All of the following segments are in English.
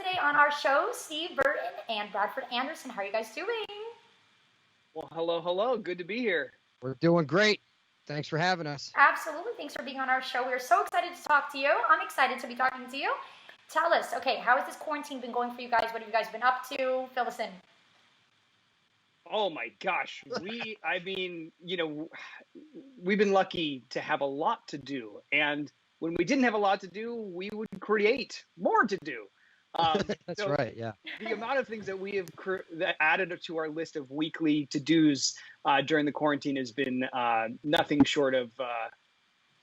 today on our show, Steve Burton and Bradford Anderson. How are you guys doing? Well, hello. Good to be here. We're doing great. Thanks for having us. Absolutely. Thanks for being on our show. We're so excited to talk to you. I'm excited to be talking to you. Tell us, okay, how has this quarantine been going for you guys? What have you guys been up to? Fill us in. Oh my gosh. We've been lucky to have a lot to do. And when we didn't have a lot to do, we would create more to do. That's right, yeah. The amount of things that we have added to our list of weekly to-dos during the quarantine has been nothing short of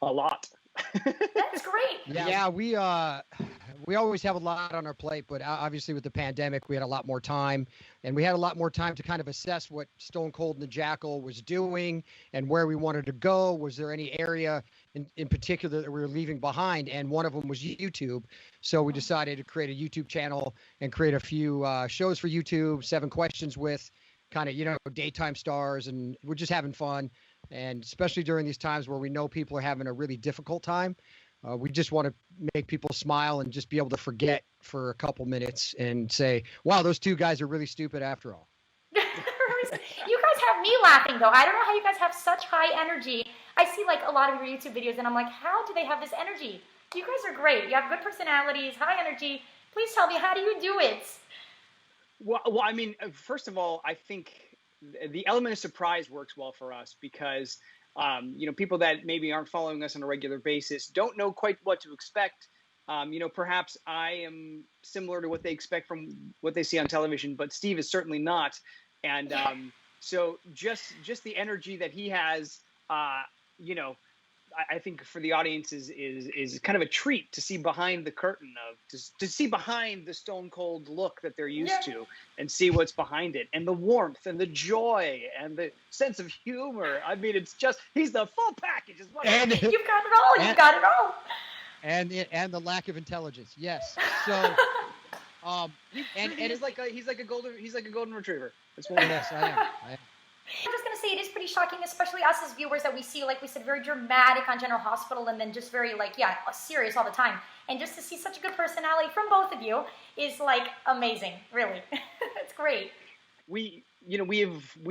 a lot. That's great. Yeah, we always have a lot on our plate, but obviously with the pandemic, we had a lot more time, and we had a lot more time to kind of assess what Stone Cold and the Jackal was doing and where we wanted to go. Was there any area in particular that we were leaving behind? And one of them was YouTube. So we decided to create a YouTube channel and create a few shows for YouTube, 7 questions with kind of, daytime stars, and we're just having fun. And especially during these times where we know people are having a really difficult time, we just want to make people smile and just be able to forget for a couple minutes and say, wow, those two guys are really stupid after all. You guys have me laughing, though. I don't know how you guys have such high energy. I see like a lot of your YouTube videos and I'm like, how do they have this energy? You guys are great. You have good personalities, high energy. Please tell me, how do you do it? Well, I mean, first of all, I think the element of surprise works well for us because, people that maybe aren't following us on a regular basis don't know quite what to expect. Perhaps I am similar to what they expect from what they see on television, but Steve is certainly not. And so just the energy that he has, I think for the audience is kind of a treat to see behind the curtain to see behind the Stone Cold look that they're used to and see what's behind it, and the warmth and the joy and the sense of humor. I mean, it's just, he's the full package. And you've got it all. You've got it all. And the lack of intelligence. Yes. So and he's like a golden retriever. That's what yes, I am. I'm just going to say it is pretty shocking, especially us as viewers, that we see, like we said, very dramatic on General Hospital and then just very, serious all the time. And just to see such a good personality from both of you is, amazing, really. It's great. We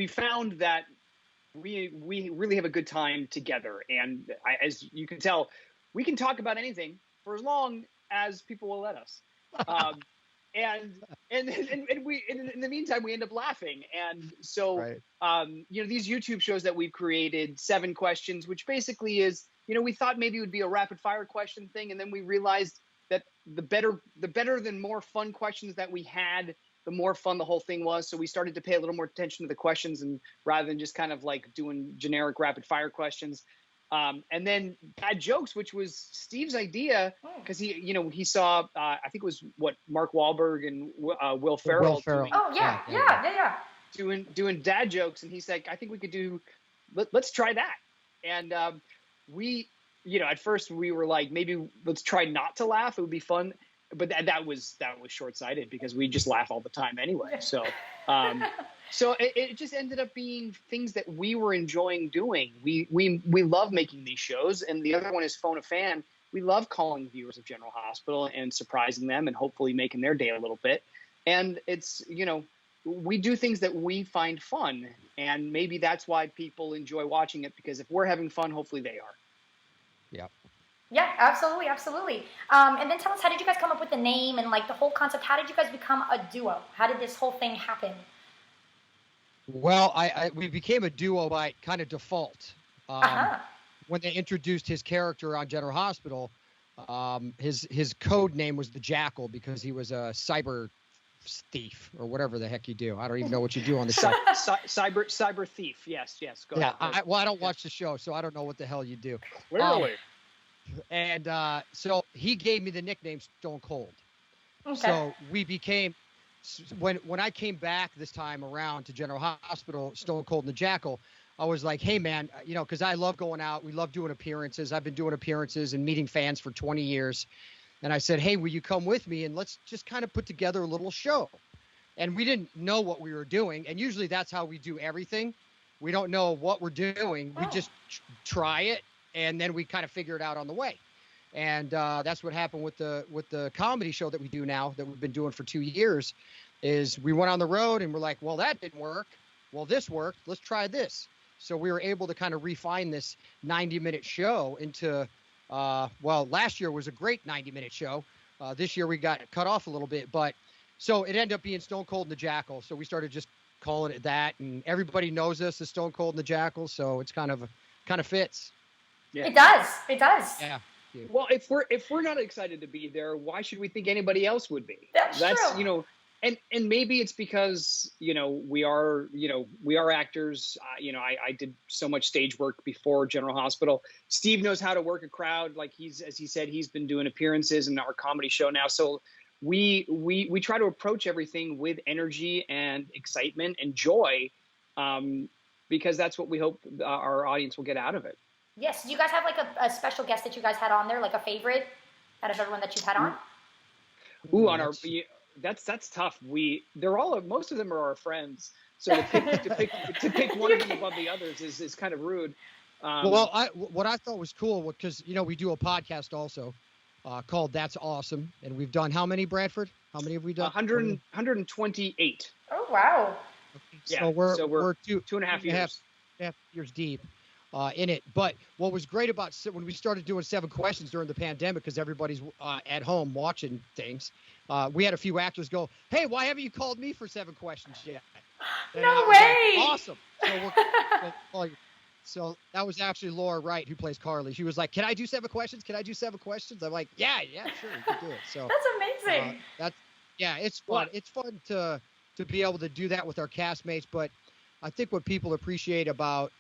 found that we really have a good time together. And as you can tell, we can talk about anything for as long as people will let us. And we in the meantime we end up laughing, and so right. These YouTube shows that we've created, 7 questions, which basically is, we thought maybe it would be a rapid fire question thing, and then we realized that the better than more fun questions that we had, the more fun the whole thing was. So we started to pay a little more attention to the questions, and rather than just kind of like doing generic rapid fire questions. And then Bad Jokes, which was Steve's idea, because he saw, I think it was Mark Wahlberg and Will Ferrell. Doing dad jokes, and he's like, I think we could let's try that. And we, at first we were like, maybe let's try not to laugh. It would be fun. But that was short-sighted because we just laugh all the time anyway. So, so it just ended up being things that we were enjoying doing. We love making these shows, and the other one is Phone a Fan. We love calling viewers of General Hospital and surprising them and hopefully making their day a little bit. And it's, we do things that we find fun, and maybe that's why people enjoy watching it, because if we're having fun, hopefully they are. Yeah. Yeah, absolutely. And then tell us, how did you guys come up with the name and the whole concept? How did you guys become a duo? How did this whole thing happen? Well, we became a duo by kind of default. When they introduced his character on General Hospital, his code name was the Jackal because he was a cyber thief or whatever the heck you do. I don't even know what you do on the show. Cyber thief. Yes. Go ahead. I don't watch the show, so I don't know what the hell you do. Really? And so he gave me the nickname Stone Cold. Okay. So we became, when I came back this time around to General Hospital, Stone Cold and the Jackal, I was like, hey, man, because I love going out. We love doing appearances. I've been doing appearances and meeting fans for 20 years. And I said, hey, will you come with me? And let's just kind of put together a little show. And we didn't know what we were doing. And usually that's how we do everything. We don't know what we're doing. We just try it. And then we kind of figure it out on the way. And that's what happened with the comedy show that we do now, that we've been doing for 2 years. Is we went on the road and we're like, well, that didn't work. Well, this worked. Let's try this. So we were able to kind of refine this 90-minute show into, well, last year was a great 90-minute show. This year we got cut off a little bit, but so it ended up being Stone Cold and the Jackal. So we started just calling it that, and everybody knows us as Stone Cold and the Jackal. So it's kind of fits. Yeah. It does. It does. Yeah. Well, if we're not excited to be there, why should we think anybody else would be? That's true. You know, and maybe it's because we are actors. I did so much stage work before General Hospital. Steve knows how to work a crowd. Like as he said, he's been doing appearances in our comedy show now. So we try to approach everything with energy and excitement and joy, because that's what we hope our audience will get out of it. Yes. Do you guys have like a special guest that you guys had on there, like a favorite out of everyone that you've had on? Ooh, on our that's tough. Most of them are our friends, so to pick one of them above the others is kind of rude. Well, what I thought was cool, because we do a podcast also called That's Awesome, and we've done how many, Bradford? How many have we done? 128. Oh wow! Okay, so we're two and a half years deep in it. But what was great about when we started doing 7 questions during the pandemic, because everybody's at home watching things, we had a few actors go, "Hey, why haven't you called me for 7 questions yet?" And no way! Like, awesome. So that was actually Laura Wright, who plays Carly. She was like, "Can I do 7 questions? Can I do 7 questions?" I'm like, "Yeah, sure, you can do it." So that's amazing. It's fun. It's fun to be able to do that with our castmates. But I think what people appreciate about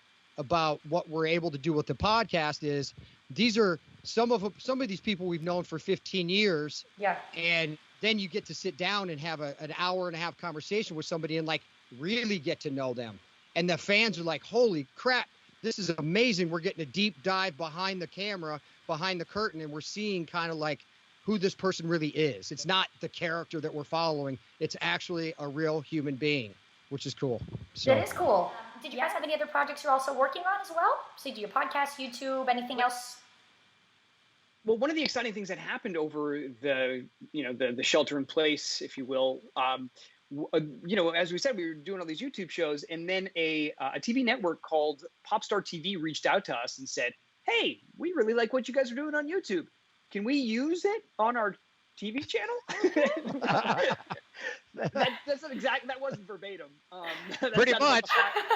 what we're able to do with the podcast is these are some of these people we've known for 15 years. Yeah. And then you get to sit down and have an hour and a half conversation with somebody and like really get to know them. And the fans are like, "Holy crap, this is amazing. We're getting a deep dive behind the camera, behind the curtain, and we're seeing kind of like who this person really is. It's not the character that we're following. It's actually a real human being," which is cool. So that is cool. Did you guys have any other projects you're also working on as well? So you do your podcast, YouTube, anything else? Well, one of the exciting things that happened over the shelter in place, if you will, as we said, we were doing all these YouTube shows, and then a TV network called Popstar TV reached out to us and said, "Hey, we really like what you guys are doing on YouTube. Can we use it on our TV channel?" That wasn't verbatim. Pretty much.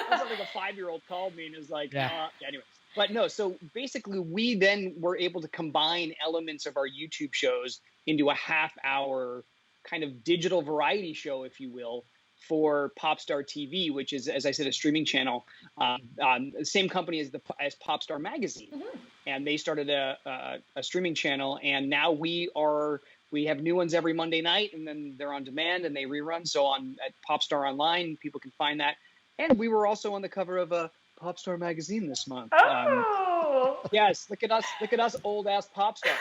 That's something a 5-year-old called me and was like, anyway. But no, so basically we then were able to combine elements of our YouTube shows into a half-hour kind of digital variety show, if you will, for Popstar TV, which is, as I said, a streaming channel. The same company as Popstar Magazine. Mm-hmm. And they started a streaming channel, and now we have new ones every Monday night, and then they're on demand and they rerun. So at Popstar Online, people can find that. And we were also on the cover of a Popstar Magazine this month. Oh. Yes, look at us old ass pop stars.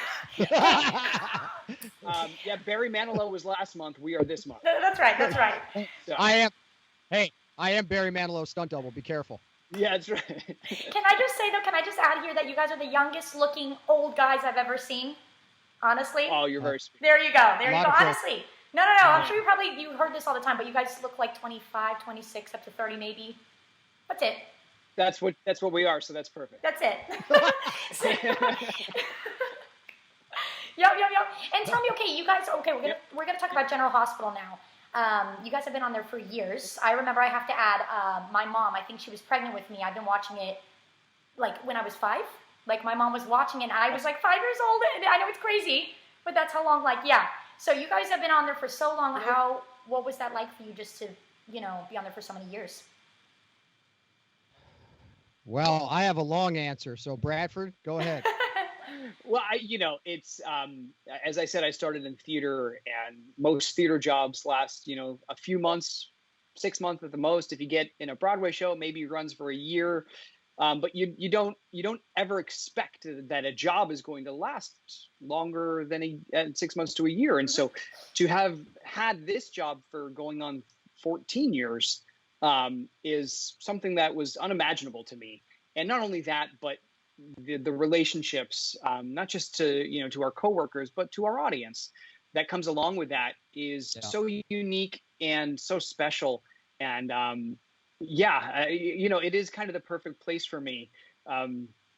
Barry Manilow was last month. We are this month. That's right. So. I am Barry Manilow's stunt double. Be careful. Yeah, that's right. Can I just say though? Can I just add here that you guys are the youngest looking old guys I've ever seen? Honestly. Oh, you're very sweet. There you go. Honestly. No. I'm sure you heard this all the time, but you guys look like 25, 26, up to 30 maybe. That's it. That's what we are, so that's perfect. That's it. Yep. And tell me, we're gonna talk about General Hospital now. You guys have been on there for years. I remember, I have to add, my mom, I think she was pregnant with me. I've been watching it like when I was 5. Like my mom was watching it and I was like 5 years old. And I know it's crazy, but that's how long, So you guys have been on there for so long. What was that like for you just to, be on there for so many years? Well, I have a long answer. So Bradford, go ahead. Well, it's, as I said, I started in theater, and most theater jobs last, a few months, 6 months at the most. If you get in a Broadway show, maybe it runs for a year. But you don't ever expect that a job is going to last longer than 6 months to a year. And so to have had this job for going on 14 years is something that was unimaginable to me. And not only that, but the relationships, not just to our coworkers, but to our audience that comes along with that is so unique and so special. And it is kind of the perfect place for me,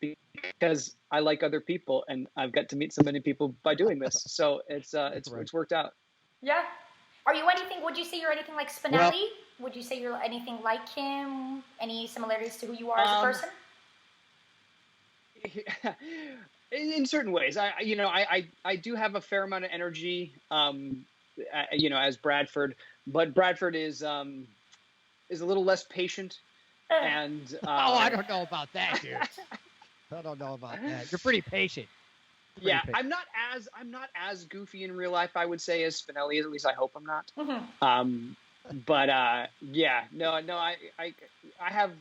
because I like other people and I've got to meet so many people by doing this. So it's worked out. Yeah. Are you anything? Would you say you're anything like Spinelli? Well, would you say you're anything like him? Any similarities to who you are as a person? In certain ways, I do have a fair amount of energy, as Bradford, but Bradford is a little less patient, and I don't know about that, dude. I don't know about that. You're pretty patient. I'm not as goofy in real life, I would say, as Spinelli is. At least I hope I'm not. Mm-hmm. I have,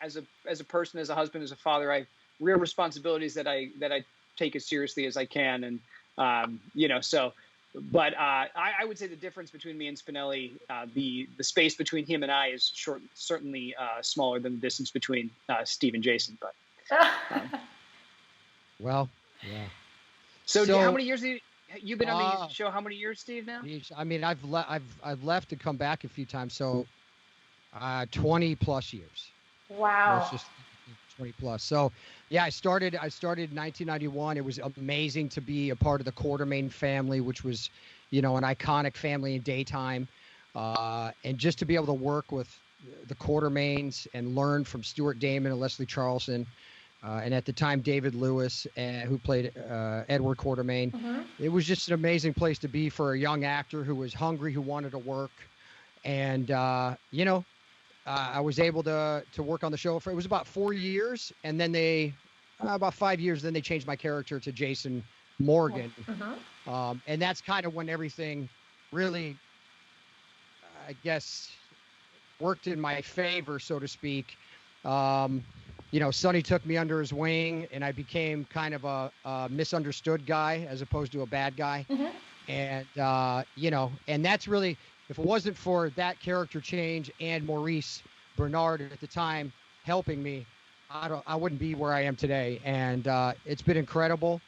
as a person, as a husband, as a father, I have real responsibilities that I take as seriously as I can, and I would say the difference between me and Spinelli, the space between him and I is certainly smaller than the distance between Steve and Jason. But well, yeah. So how many years have you been on the show? How many years, Steve? Now? I mean, I've left to come back a few times, so 20 plus years. Wow. It's just 20 plus. So yeah, I started in 1991. It was amazing to be a part of the Quartermain family, which was, an iconic family in daytime, and just to be able to work with the Quartermains and learn from Stuart Damon and Leslie Charlson. And at the time, David Lewis, who played Edward Quartermain. Mm-hmm. It was just an amazing place to be for a young actor who was hungry, who wanted to work. And, I was able to work on the show it was about 4 years. And then about 5 years, then they changed my character to Jason Morgan. Mm-hmm. And that's kind of when everything really, I guess, worked in my favor, so to speak. Sonny took me under his wing, and I became kind of a misunderstood guy as opposed to a bad guy. Mm-hmm. And, and that's really, if it wasn't for that character change and Maurice Bernard at the time helping me, I wouldn't be where I am today. And it's been incredible.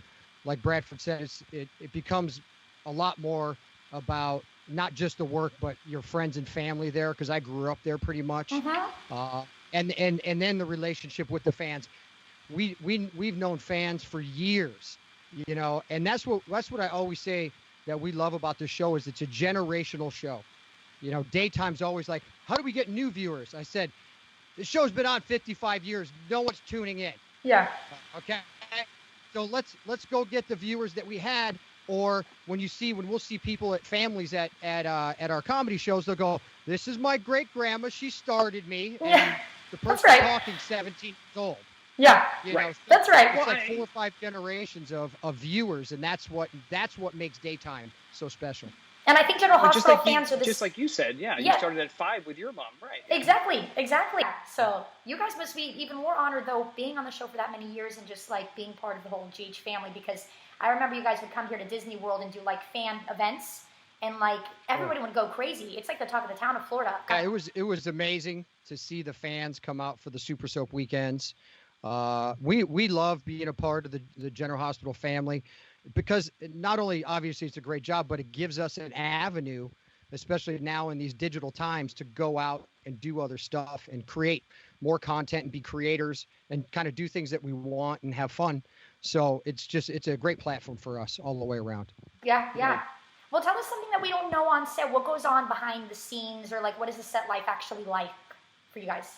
Like Bradford said, it becomes a lot more about not just the work, but your friends and family there, because I grew up there pretty much. Mm-hmm. And then the relationship with the fans. We've known fans for years, and that's what I always say that we love about this show is it's a generational show. Daytime's always like, how do we get new viewers? I said, the show's been on 55 years. No one's tuning in. Yeah. Okay. So let's go get the viewers that we had. Or when we'll see people at families at our comedy shows, they'll go, this is my great grandma. She started me. And the person talking 17 years old. Yeah. So that's right. It's like 4 or 5 generations of viewers. And that's what makes Daytime so special. And I think General Hospital fans are just like you said, you started at 5 with your mom, right? Exactly. So you guys must be even more honored, though, being on the show for that many years and just like being part of the whole GH family, because I remember you guys would come here to Disney World and do like fan events, and like everybody would go crazy. It's like the talk of the town of Florida. Yeah, it was amazing to see the fans come out for the Super Soap weekends. We love being a part of the General Hospital family, because not only obviously it's a great job, but it gives us an avenue, especially now in these digital times, to go out and do other stuff and create more content and be creators and kind of do things that we want and have fun. So it's a great platform for us all the way around. Yeah. Well, tell us something that we don't know on set. What goes on behind the scenes, or like what is the set life actually like for you guys?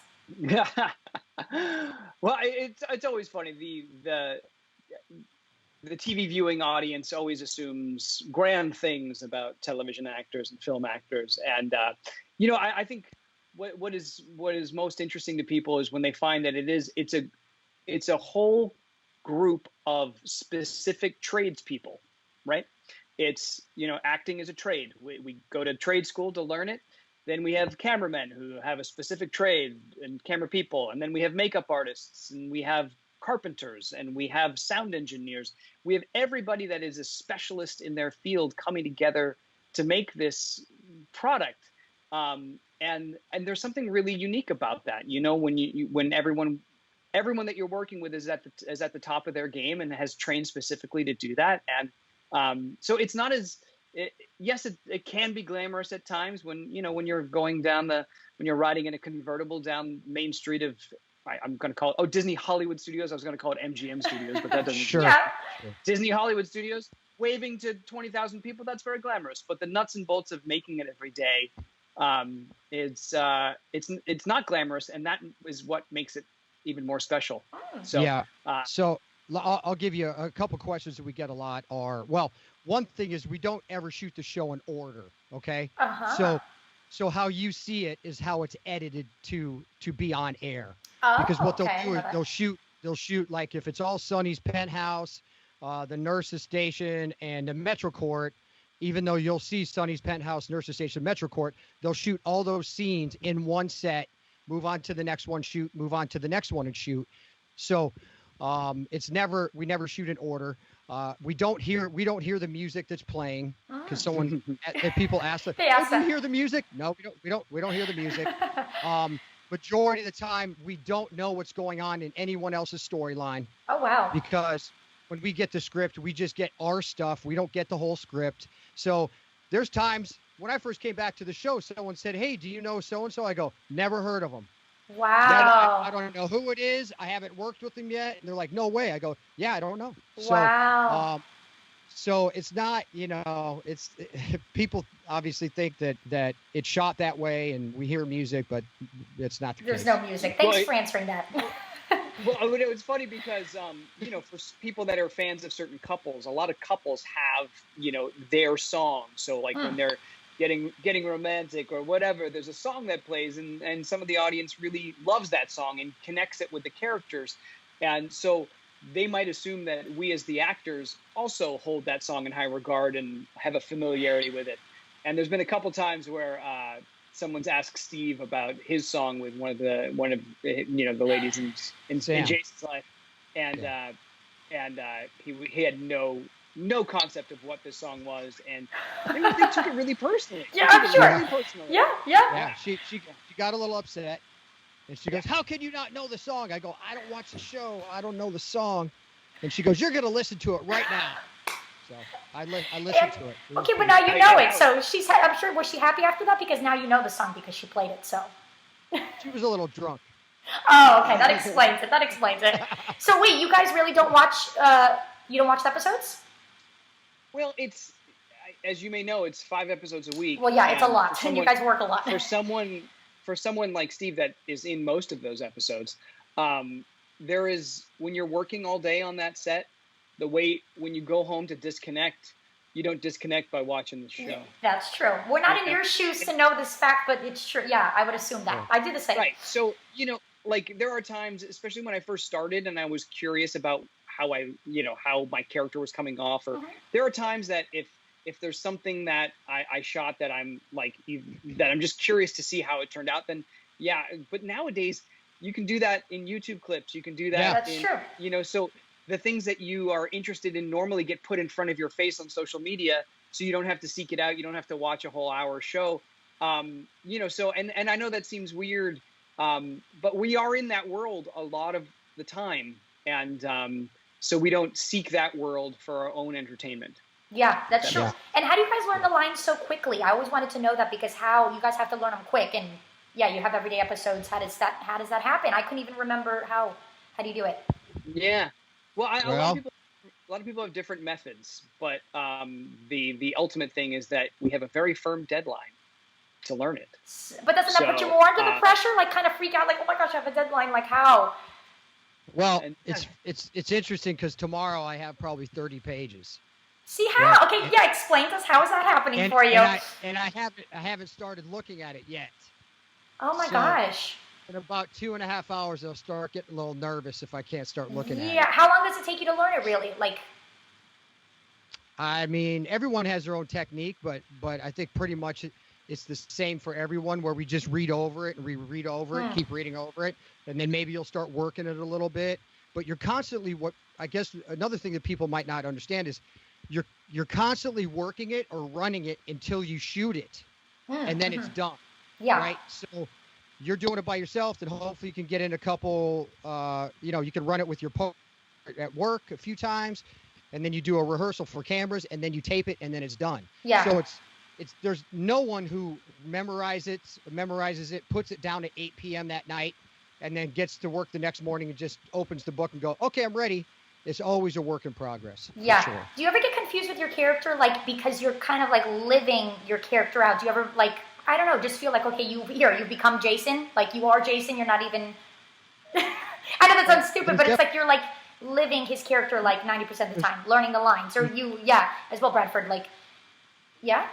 Well, it's always funny. The TV viewing audience always assumes grand things about television actors and film actors, and I think what is most interesting to people is when they find that it's a whole group of specific tradespeople, right? It's acting is a trade. We go to trade school to learn it. Then we have cameramen who have a specific trade and camera people, and then we have makeup artists, and we have carpenters, and we have sound engineers. We have everybody that is a specialist in their field coming together to make this product. And there's something really unique about that. When everyone everyone that you're working with is at the top of their game and has trained specifically to do that. And so it's not as yes, it can be glamorous at times when you're going down when you're riding in a convertible down Main Street of I'm going to call it Disney Hollywood Studios. I was going to call it MGM Studios, but that doesn't. Sure. Yeah. Disney Hollywood Studios, waving to 20,000 people. That's very glamorous. But the nuts and bolts of making it every day, it's not glamorous, and that is what makes it even more special. So yeah. So I'll give you a couple questions that we get a lot. One thing is we don't ever shoot the show in order. Okay. So how you see it is how it's edited to be on air. Because what they'll do is they'll shoot like if it's all Sonny's penthouse, the nurse's station, and the Metro Court, even though you'll see Sonny's penthouse, nurse's station, Metro Court, they'll shoot all those scenes in one set, move on to the next one, shoot, move on to the next one and shoot. So we never shoot in order. We don't hear the music that's playing because people ask, do you hear the music? No, we don't hear the music. Majority of the time, we don't know what's going on in anyone else's storyline. Oh, wow. Because when we get the script, we just get our stuff. We don't get the whole script. So there's times when I first came back to the show, someone said, hey, do you know so-and-so? I go, never heard of them. Wow. I don't know who it is. I haven't worked with them yet. And they're like, no way. I go, yeah, I don't know. Wow. So it's not, people obviously think that it's shot that way and we hear music, but it's not the There's case. no music. Thanks for answering that. Well, it's funny because, for people that are fans of certain couples, a lot of couples have, their song. So like when they're getting romantic or whatever, there's a song that plays and some of the audience really loves that song and connects it with the characters. And so they might assume that we as the actors also hold that song in high regard and have a familiarity with it. And there's been a couple times where someone's asked Steve about his song with one of the the ladies in Jason's life, and he had no concept of what this song was, and they took it really personally. Yeah, I'm sure. Really personally. Yeah. She got a little upset. And she goes, how can you not know the song? I go, I don't watch the show. I don't know the song. And she goes, you're going to listen to it right now. So I listened to it. Okay, but now you know it. So I'm sure, was she happy after that? Because now you know the song because she played it, so. She was a little drunk. Oh, okay. That explains it. So wait, you guys really don't watch, you don't watch the episodes? Well, as you may know, it's 5 episodes a week. Well, yeah, it's a lot. And you guys work a lot. For someone like Steve that is in most of those episodes, there is, when you're working all day on that set, when you go home to disconnect, you don't disconnect by watching the show. That's true. We're not in your shoes to know this fact, but it's true. Yeah, I would assume that. I do the same. Right. So, there are times, especially when I first started and I was curious about how my character was coming off, or there are times that if there's something that I shot that I'm like, that I'm just curious to see how it turned out, then yeah. But nowadays you can do that in YouTube clips. You can do that. Yeah, that's true. So the things that you are interested in normally get put in front of your face on social media, so you don't have to seek it out. You don't have to watch a whole hour show. So, and I know that seems weird, but we are in that world a lot of the time. And so we don't seek that world for our own entertainment. Yeah, that's true. Yeah. And how do you guys learn the lines so quickly? I always wanted to know that because how you guys have to learn them quick, and yeah, you have everyday episodes. How does that happen? I couldn't even remember how do you do it? Yeah, well, a lot of people have different methods, but the ultimate thing is that we have a very firm deadline to learn it. But doesn't that put you more under the pressure? Like kind of freak out, like, oh my gosh, I have a deadline. Like how? Well, it's interesting because tomorrow I have probably 30 pages. See how? Yeah. Okay, yeah. Explain to us how is that happening for you? And I haven't started looking at it yet. Oh my gosh! In about 2.5 hours, I'll start getting a little nervous if I can't start looking at it. Yeah. How long does it take you to learn it? Really? Like. I mean, everyone has their own technique, but I think pretty much it's the same for everyone. Where we just read over it and reread over it, keep reading over it, and then maybe you'll start working it a little bit. But you're constantly I guess another thing that people might not understand is. You're constantly working it or running it until you shoot it, and then it's done. Yeah. Right. So you're doing it by yourself, then hopefully you can get in a couple, you can run it with your at work a few times, and then you do a rehearsal for cameras, and then you tape it, and then it's done. Yeah. So there's no one who memorizes it, puts it down at 8 p.m. that night, and then gets to work the next morning and just opens the book and go, okay, I'm ready. It's always a work in progress. Yeah. Sure. Do you ever get confused with your character, like, because you're kind of like living your character out? Do you ever, like, I don't know, just feel like, okay, you become Jason, like you are Jason, you're not even, I know that sounds stupid, but it's like you're like living his character like 90% of the time, learning the lines, or as well, Bradford, like, yeah?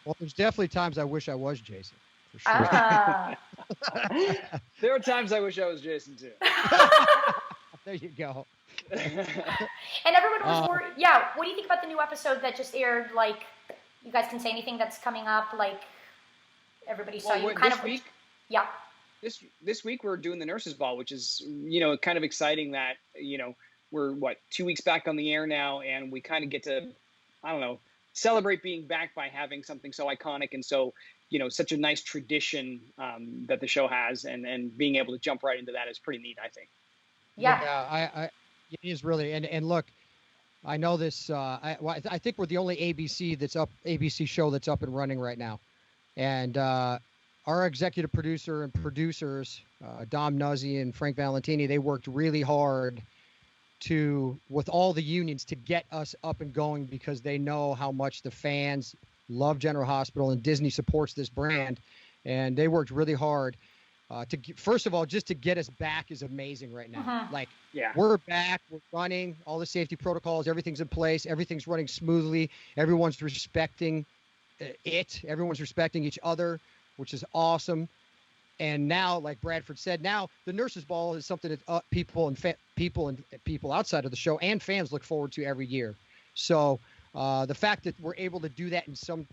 Well, there's definitely times I wish I was Jason, for sure. Ah. There are times I wish I was Jason too. There you go. And everyone was worried. Yeah, what do you think about the new episode that just aired? Like, you guys can say anything that's coming up. Like, everybody saw you kind this of. Week, yeah. This week we're doing the Nurses Ball, which is kind of exciting that we're 2 weeks back on the air now, and we kind of get to celebrate being back by having something so iconic and so such a nice tradition that the show has, and being able to jump right into that is pretty neat, I think. Yeah. It is really, and look, I know this. I think we're the only ABC show that's up and running right now, and our executive producer and producers, Dom Nuzzi and Frank Valentini, they worked really hard with all the unions to get us up and going, because they know how much the fans love General Hospital and Disney supports this brand, and they worked really hard. First of all, just to get us back is amazing right now. Uh-huh. Like, yeah, we're back, we're running, all the safety protocols, everything's in place, everything's running smoothly, everyone's respecting everyone's respecting each other, which is awesome. And now, like Bradford said, now the Nurses Ball is something that people outside of the show and fans look forward to every year. So the fact that we're able to do that in some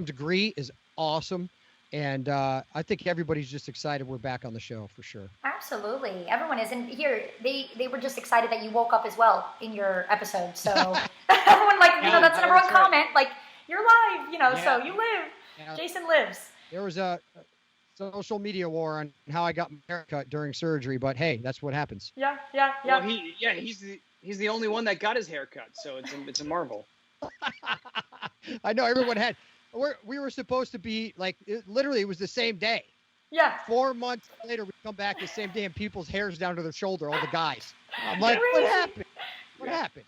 degree is awesome. And I think everybody's just excited we're back on the show, for sure. Absolutely. Everyone is. And here, they were just excited that you woke up as well in your episode. So everyone, that's the number one comment. Like, you're live, so you live. Yeah. Jason lives. There was a social media war on how I got my haircut during surgery, but hey, that's what happens. Yeah. Well, he's the only one that got his haircut, so it's a marvel. I know everyone had. We were supposed to be literally it was the same day. Yeah. 4 months later, we come back the same day, and people's hair's down to their shoulder. All the guys. I'm like, what happened? What happened?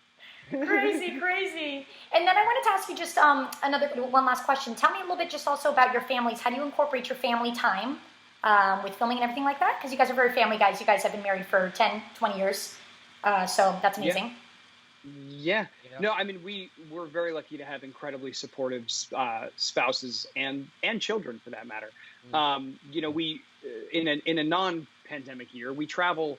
Crazy. And then I wanted to ask you just one last question. Tell me a little bit just also about your families. How do you incorporate your family time with filming and everything like that? Because you guys are very family guys. You guys have been married for 10, 20 years. So that's amazing. Yeah. No, I mean, we're very lucky to have incredibly supportive spouses and children, for that matter. We in a non-pandemic year, we travel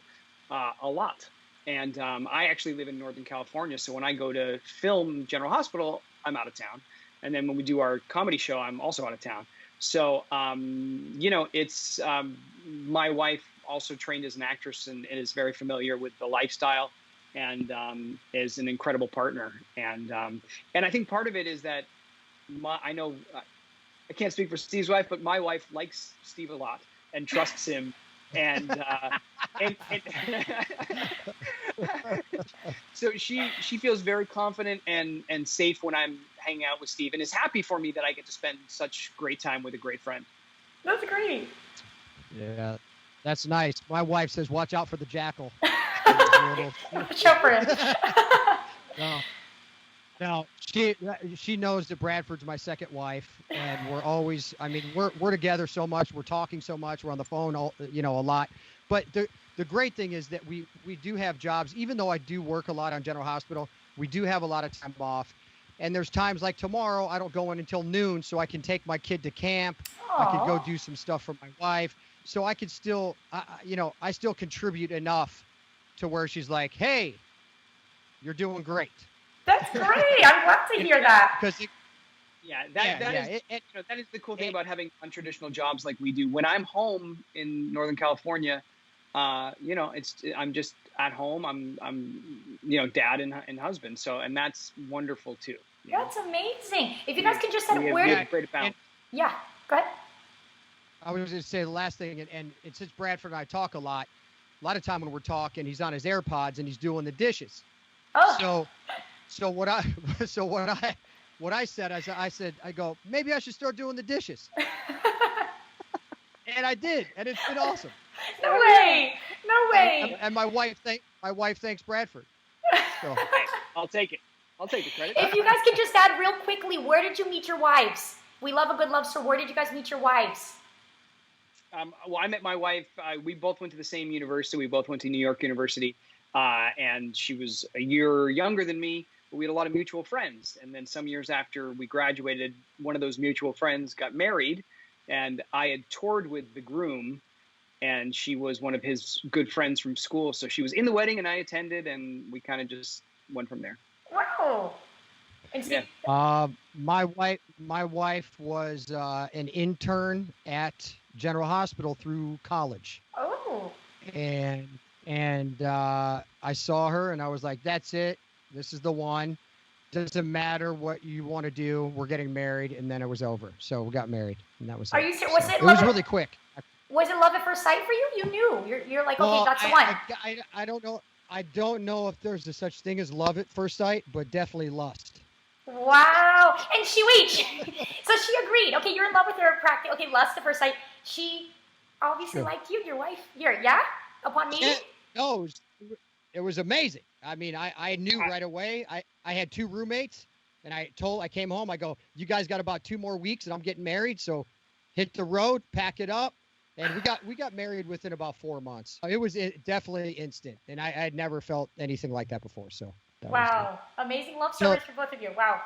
a lot. And I actually live in Northern California, so when I go to film General Hospital, I'm out of town. And then when we do our comedy show, I'm also out of town. So, it's my wife also trained as an actress and is very familiar with the lifestyle, and is an incredible partner. And I think part of it is that I can't speak for Steve's wife, but my wife likes Steve a lot and trusts him. And so she feels very confident and safe when I'm hanging out with Steve, and is happy for me that I get to spend such great time with a great friend. That's great. Yeah, that's nice. My wife says, "Watch out for the Jackal." Watch out for him. No, she knows that Bradford's my second wife, and we're always. I mean, we're together so much. We're talking so much. We're on the phone, a lot. But the great thing is that we do have jobs. Even though I do work a lot on General Hospital, we do have a lot of time off. And there's times like tomorrow I don't go in until noon, so I can take my kid to camp. Aww. I can go do some stuff for my wife, so I could still, I still contribute enough to where she's like, "Hey, you're doing great." That's great. I'm glad to hear that. Because that is the cool thing about having untraditional jobs like we do. When I'm home in Northern California, I'm just at home. I'm dad and husband. So, and that's wonderful too. That's amazing. If you guys can just say great balance. Yeah, go ahead. I was going to say the last thing, and since Bradford and I talk a lot of time when we're talking, he's on his AirPods and he's doing the dishes. Oh. So what I said, I go, maybe I should start doing the dishes. And I did, and it's been awesome. No way. No way. And my wife thanks Bradford. So. Hey, I'll take it. I'll take the credit. If you guys could just add real quickly, where did you meet your wives? We love a good love story. Where did you guys meet your wives? Well, I met my wife. We both went to the same university. We both went to New York University, and she was a year younger than me. But we had a lot of mutual friends. And then some years after we graduated, one of those mutual friends got married, and I had toured with the groom, and she was one of his good friends from school. So she was in the wedding, and I attended, and we kind of just went from there. Wow. And Yeah. My wife was an intern at General Hospital through college. Oh. And I saw her and I was like, that's it. This is the one. Doesn't matter what you want to do. We're getting married. And then it was over. So we got married, and that was Are it. you serious? So it was really quick. Was it love at first sight for you? You knew. You're like, okay, Well, that's the one. I don't know. I don't know if there's a such thing as love at first sight, but definitely lust. Wow. And so she agreed. Okay, you're in love with her. Okay, lust at first sight. She obviously liked you, your wife. Yeah? Upon meeting? Yeah, no, it was amazing. I mean, I knew right away. I had 2 roommates, and I came home. I go, you guys got about 2 more weeks, and I'm getting married. So hit the road, pack it up. And we got married within about 4 months. It was definitely instant, and I had never felt anything like that before. So wow, amazing love stories for both of you. Wow,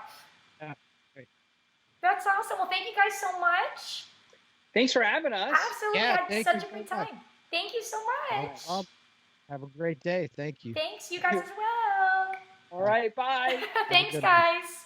great. That's awesome. Well, thank you guys so much. Thanks for having us. Absolutely, Yeah, I had such a great time. Thank you so much. Have a great day. Thank you. Thanks, you guys as well. All right, bye. Thanks, guys.